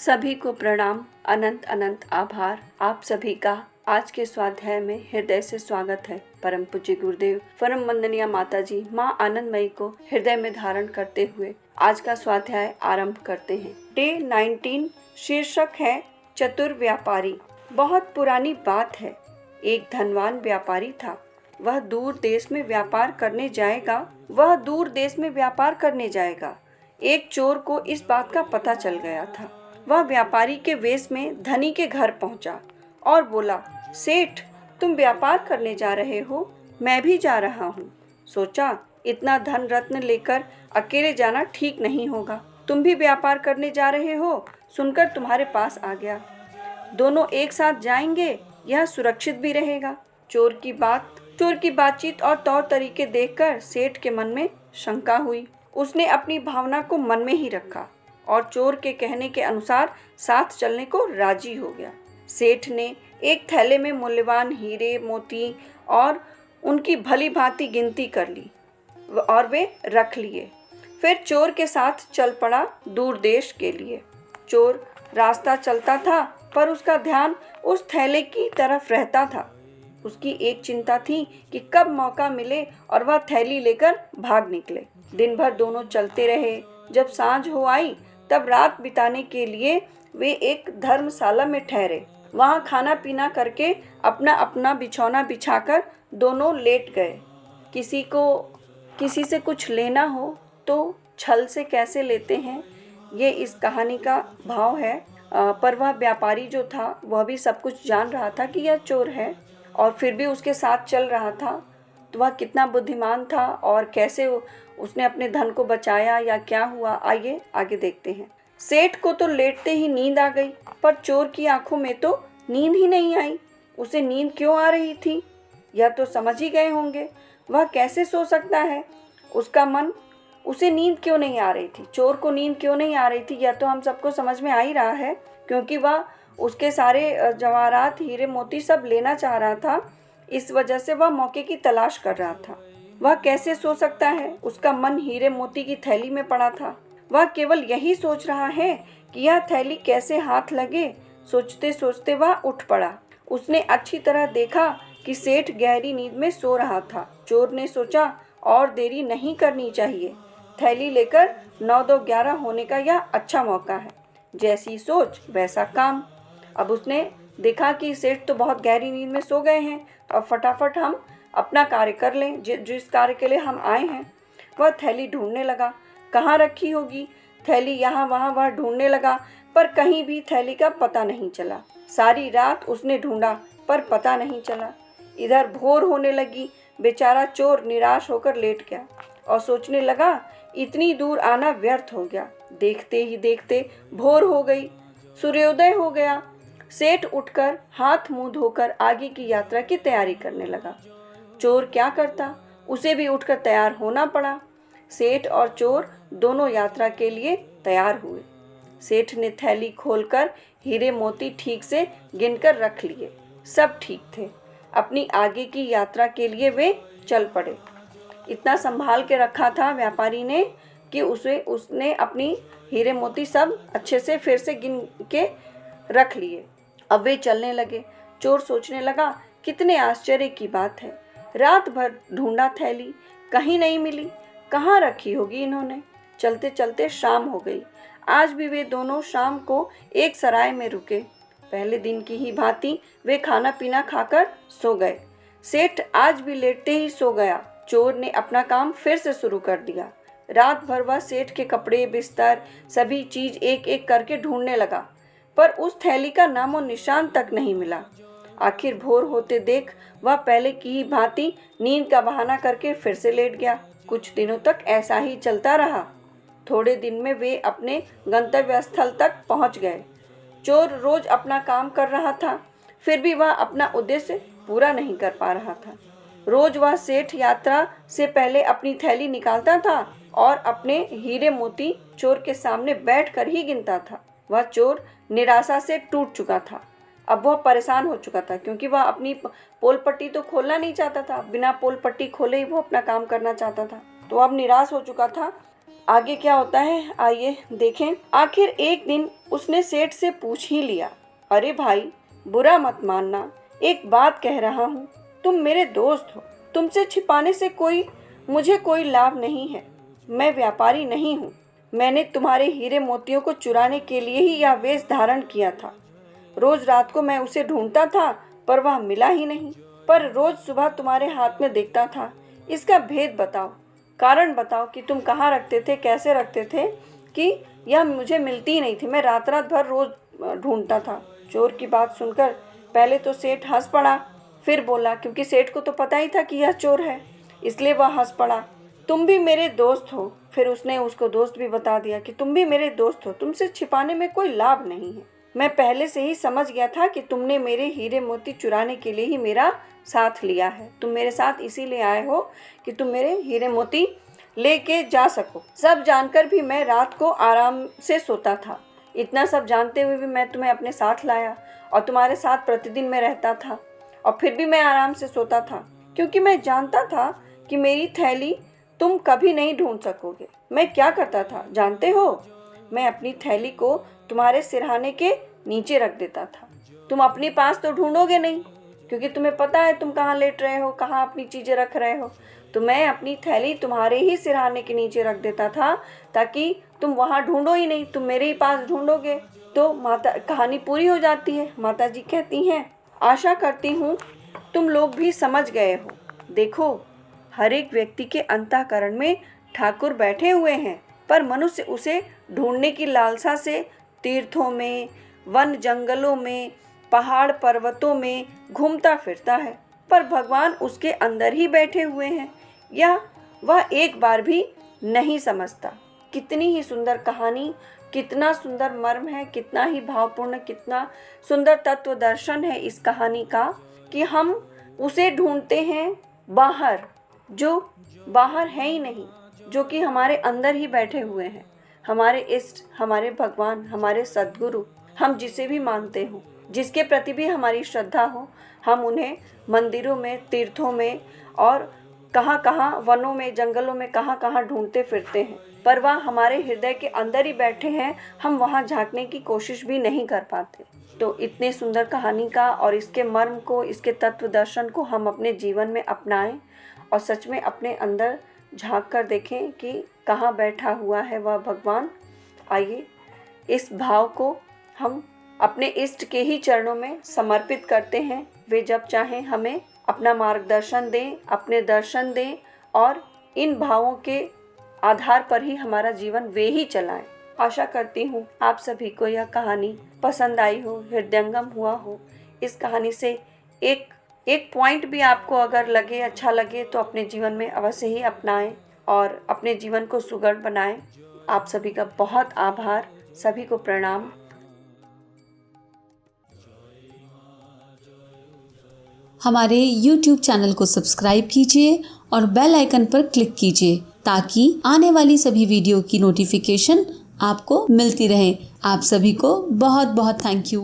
सभी को प्रणाम, अनंत अनंत आभार। आप सभी का आज के स्वाध्याय में हृदय से स्वागत है। परम पूज्य गुरुदेव परम वंदनीय माता जी माँ आनंदमयी को हृदय में धारण करते हुए आज का स्वाध्याय आरंभ करते हैं। डे 19 शीर्षक है चतुर व्यापारी। बहुत पुरानी बात है। एक धनवान व्यापारी था। वह दूर देश में व्यापार करने जाएगा। एक चोर को इस बात का पता चल गया था। वह व्यापारी के वेश में धनी के घर पहुंचा और बोला, सेठ, तुम व्यापार करने जा रहे हो? मैं भी जा रहा हूँ। सोचा, इतना धन रत्न लेकर अकेले जाना ठीक नहीं होगा। तुम भी व्यापार करने जा रहे हो, सुनकर तुम्हारे पास आ गया। दोनों एक साथ जाएंगे, यह सुरक्षित भी रहेगा। चोर की बातचीत और तौर तरीके देखकर सेठ के मन में शंका हुई। उसने अपनी भावना को मन में ही रखा और चोर के कहने के अनुसार साथ चलने को राजी हो गया। सेठ ने एक थैले में मूल्यवान हीरे मोती और उनकी भली भांति गिनती कर ली और वे रख लिए। फिर चोर के साथ चल पड़ा दूर देश के लिए। चोर रास्ता चलता था पर उसका ध्यान उस थैले की तरफ रहता था। उसकी एक चिंता थी कि कब मौका मिले और वह थैली लेकर भाग निकले। दिन भर दोनों चलते रहे। जब सांझ हो आई तब रात बिताने के लिए वे एक धर्मशाला में ठहरे। वहां खाना पीना करके अपना अपना बिछौना बिछाकर दोनों लेट गए। किसी से कुछ लेना हो तो छल से कैसे लेते हैं, ये इस कहानी का भाव है। पर वह व्यापारी जो था वह भी सब कुछ जान रहा था कि यह चोर है और फिर भी उसके साथ चल रहा था। तो वह कितना बुद्धिमान था और कैसे उसने अपने धन को बचाया या क्या हुआ, आइए आगे देखते हैं। सेठ को तो लेटते ही नींद आ गई, पर चोर की आंखों में तो नींद ही नहीं आई। उसे नींद क्यों आ रही थी, यह तो समझ ही गए होंगे। वह कैसे सो सकता है? उसे नींद क्यों नहीं आ रही थी, चोर को नींद क्यों नहीं आ रही थी, यह तो हम सबको समझ में आ ही रहा है, क्योंकि वह उसके सारे जवाहरात हीरे मोती सब लेना चाह रहा था। इस वजह से वह मौके की तलाश कर रहा था। वह कैसे सो सकता है? उसका मन हीरे मोती की थैली में पड़ा था। वह केवल यही सोच रहा है कि यह थैली कैसे हाथ लगे। सोचते सोचते वह उठ पड़ा। उसने अच्छी तरह देखा कि सेठ गहरी नींद में सो रहा था। चोर ने सोचा, और देरी नहीं करनी चाहिए। थैली लेकर 9-2-11 होने का यह अच्छा मौका है। जैसी सोच वैसा काम। अब उसने देखा कि सेठ तो बहुत गहरी नींद में सो गए हैं, और फटाफट हम अपना कार्य कर लें, जिस कार्य के लिए हम आए हैं। वह थैली ढूंढने लगा, कहाँ रखी होगी थैली, यहाँ वहाँ वह ढूंढने लगा, पर कहीं भी थैली का पता नहीं चला। सारी रात उसने ढूंढा पर पता नहीं चला। इधर भोर होने लगी। बेचारा चोर निराश होकर लेट गया और सोचने लगा, इतनी दूर आना व्यर्थ हो गया। देखते ही देखते भोर हो गई, सूर्योदय हो गया। सेठ उठकर हाथ मुंह धोकर आगे की यात्रा की तैयारी करने लगा। चोर क्या करता, उसे भी उठकर तैयार होना पड़ा। सेठ और चोर दोनों यात्रा के लिए तैयार हुए। सेठ ने थैली खोलकर हीरे मोती ठीक से गिनकर रख लिए। सब ठीक थे। अपनी आगे की यात्रा के लिए वे चल पड़े। इतना संभाल के रखा था व्यापारी ने कि उसने अपनी हीरे मोती सब अच्छे से फिर से गिन के रख लिए। अब वे चलने लगे। चोर सोचने लगा, कितने आश्चर्य की बात है। रात भर ढूंढा थैली, कहीं नहीं मिली। कहाँ रखी होगी इन्होंने। चलते चलते शाम हो गई। आज भी वे दोनों शाम को एक सराय में रुके। पहले दिन की ही भांति वे खाना पीना खाकर सो गए। सेठ आज भी लेटते ही सो गया। चोर ने अपना काम फिर से शुरू कर दिया। रात भर वह सेठ के कपड़े, बिस्तर, सभी चीज एक एक करके ढूंढने लगा, पर उस थैली का नामो निशान तक नहीं मिला। आखिर भोर होते देख वह पहले की ही भांति नींद का बहाना करके फिर से लेट गया। कुछ दिनों तक ऐसा ही चलता रहा। थोड़े दिन में वे अपने गंतव्य स्थल तक पहुंच गए। चोर रोज अपना काम कर रहा था, फिर भी वह अपना उद्देश्य पूरा नहीं कर पा रहा था। रोज वह सेठ यात्रा से पहले अपनी थैली निकालता था और अपने हीरे मोती चोर के सामने बैठकर ही गिनता था। वह चोर निराशा से टूट चुका था। अब वह परेशान हो चुका था, क्योंकि वह अपनी पोल पट्टी तो खोलना नहीं चाहता था। बिना पोल पट्टी खोले ही वो अपना काम करना चाहता था। तो अब निराश हो चुका था। आगे क्या होता है आइए देखें। आखिर एक दिन उसने सेठ से पूछ ही लिया, अरे भाई बुरा मत मानना, एक बात कह रहा हूँ, तुम मेरे दोस्त हो, तुमसे छिपाने से मुझे कोई लाभ नहीं है। मैं व्यापारी नहीं हूँ। मैंने तुम्हारे हीरे मोतियों को चुराने के लिए ही यह वेश धारण किया था। रोज रात को मैं उसे ढूंढता था पर वह मिला ही नहीं, पर रोज सुबह तुम्हारे हाथ में देखता था। इसका भेद बताओ, कारण बताओ कि तुम कहाँ रखते थे, कैसे रखते थे कि यह मुझे मिलती ही नहीं थी। मैं रात रात भर रोज ढूंढता था। चोर की बात सुनकर पहले तो सेठ हंस पड़ा, फिर बोला, क्योंकि सेठ को तो पता ही था कि यह चोर है, इसलिए वह हंस पड़ा, तुम भी मेरे दोस्त हो। फिर उसने उसको दोस्त भी बता दिया कि तुम भी मेरे दोस्त हो, तुमसे छिपाने में कोई लाभ नहीं है। मैं पहले से ही समझ गया था कि तुमने मेरे हीरे मोती चुराने के लिए ही मेरा साथ लिया है। तुम मेरे साथ इसीलिए आए हो कि तुम मेरे हीरे मोती लेके जा सको। सब जानकर भी मैं रात को आराम से सोता था। इतना सब जानते हुए भी मैं तुम्हें अपने साथ लाया और तुम्हारे साथ प्रतिदिन मैं रहता था, और फिर भी मैं आराम से सोता था, क्योंकि मैं जानता था कि मेरी थैली तुम कभी नहीं ढूंढ सकोगे। मैं क्या करता था जानते हो? मैं अपनी थैली को तुम्हारे सिरहाने के नीचे रख देता था। तुम अपने पास तो ढूंढोगे नहीं, क्योंकि तुम्हें पता है तुम कहाँ लेट रहे हो, कहाँ अपनी चीज़ें रख रहे हो। तो मैं अपनी थैली तुम्हारे ही सिरहाने के नीचे रख देता था, ताकि तुम वहाँ ढूंढो ही नहीं, तुम मेरे ही पास ढूंढोगे तो कहानी पूरी हो जाती है। माता जी कहती हैं, आशा करती हूँ तुम लोग भी समझ गए हो। देखो, हर एक व्यक्ति के अंतःकरण में ठाकुर बैठे हुए हैं, पर मनुष्य उसे ढूंढने की लालसा से तीर्थों में, वन जंगलों में, पहाड़ पर्वतों में घूमता फिरता है, पर भगवान उसके अंदर ही बैठे हुए हैं, यह वह एक बार भी नहीं समझता। कितनी ही सुंदर कहानी, कितना सुंदर मर्म है, कितना ही भावपूर्ण, कितना सुंदर तत्व दर्शन है इस कहानी का, कि हम उसे ढूंढते हैं बाहर, जो बाहर है ही नहीं, जो कि हमारे अंदर ही बैठे हुए हैं। हमारे इष्ट, हमारे भगवान, हमारे सद्गुरु, हम जिसे भी मानते हो, जिसके प्रति भी हमारी श्रद्धा हो, हम उन्हें मंदिरों में, तीर्थों में और कहाँ कहाँ वनों में, जंगलों में कहाँ कहाँ ढूंढते फिरते हैं, पर वह हमारे हृदय के अंदर ही बैठे हैं। हम वहाँ झांकने की कोशिश भी नहीं कर पाते। तो इतने सुंदर कहानी का और इसके मर्म को, इसके तत्व दर्शन को हम अपने जीवन में अपनाएं और सच में अपने अंदर झांक कर देखें कि कहाँ बैठा हुआ है वह भगवान। आइए इस भाव को हम अपने इष्ट के ही चरणों में समर्पित करते हैं। वे जब चाहें हमें अपना मार्गदर्शन दें, अपने दर्शन दें, और इन भावों के आधार पर ही हमारा जीवन वे ही चलाएं। आशा करती हूँ आप सभी को यह कहानी पसंद आई हो, हृदयंगम हुआ हो। इस कहानी से एक पॉइंट भी आपको अगर लगे, अच्छा लगे, तो अपने जीवन में अवश्य ही अपनाएं और अपने जीवन को सुगढ़ बनाएं। आप सभी का बहुत आभार, सभी को प्रणाम। हमारे YouTube चैनल को सब्सक्राइब कीजिए और बेल आइकन पर क्लिक कीजिए, ताकि आने वाली सभी वीडियो की नोटिफिकेशन आपको मिलती रहे। आप सभी को बहुत बहुत थैंक यू।